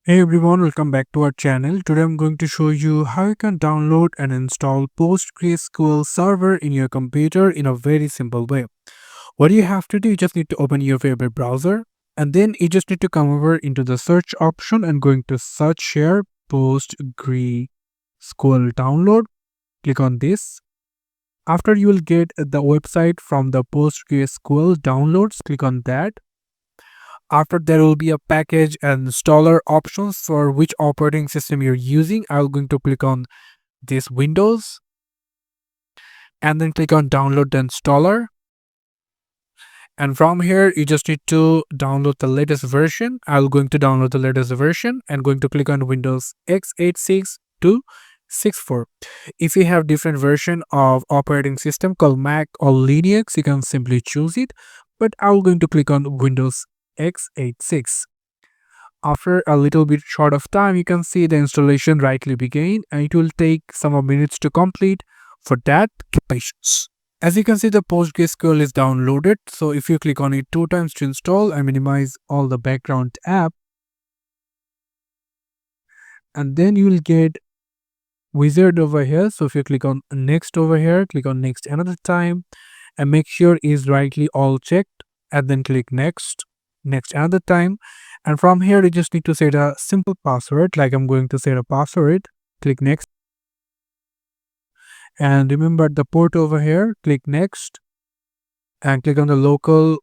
Hey everyone, welcome back to our channel. Today I'm going to show you how you can download and install PostgreSQL server in your computer in a very simple way. What you have to do, you just need to open your favorite browser and then you just need to come over into the search option and going to search here PostgreSQL download. Click on this. After you will get the website from the PostgreSQL downloads, click on that. After there will be a package and installer options for which operating system you're using. I'm going to click on this Windows and then click on download the installer. And from here, you just need to download the latest version. I'm going to download the latest version and going to click on Windows x86 to 64. If you have different version of operating system called Mac or Linux, you can simply choose it. But I'm going to click on Windows x86. After a little bit short of time, you can see the installation rightly begin and it will take some more minutes to complete. For that, keep patience. As you can see, the PostgreSQL is downloaded. So if you click on it 2 times to install and minimize all the background app, and then you will get wizard over here. So if you click on next over here, click on next another time and make sure is rightly all checked and then click next another time. And from here you just need to set a simple password, like I'm going to set a password. Click next and remember the port over here. Click next and click on the local,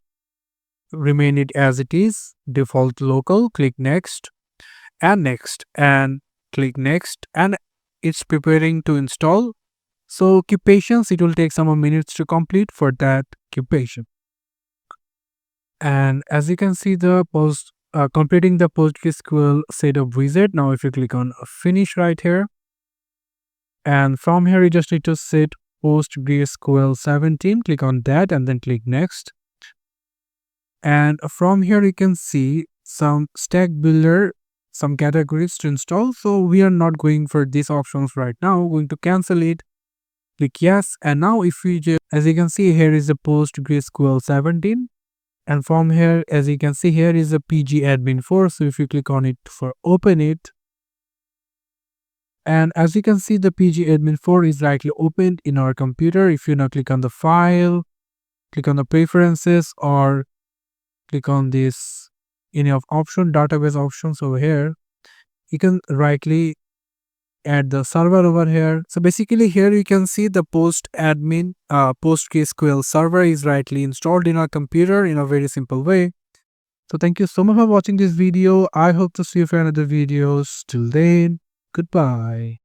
remain it as it is, default local. Click next and click next, and it's preparing to install. So keep patience, it will take some more minutes to complete. For that, keep patient. And as you can see, the completing the PostgreSQL setup wizard. Now if you click on finish right here, and from here you just need to set PostgreSQL 17, click on that and then click next. And from here you can see some stack builder, some categories to install. So we are not going for these options right now. We're going to cancel it. Click yes. And now if we just, as you can see, here is the PostgreSQL 17. And from here, as you can see, here is a pgadmin 4. So if you click on it for open it, and as you can see, the pgadmin 4 is rightly opened in our computer. If you now click on the file, click on the preferences, or click on this any of option, database options over here, you can rightly add the server over here. So basically here you can see the PostgreSQL server is rightly installed in our computer in a very simple way. So thank you so much for watching this video. I hope to see you for another videos. Till then, goodbye.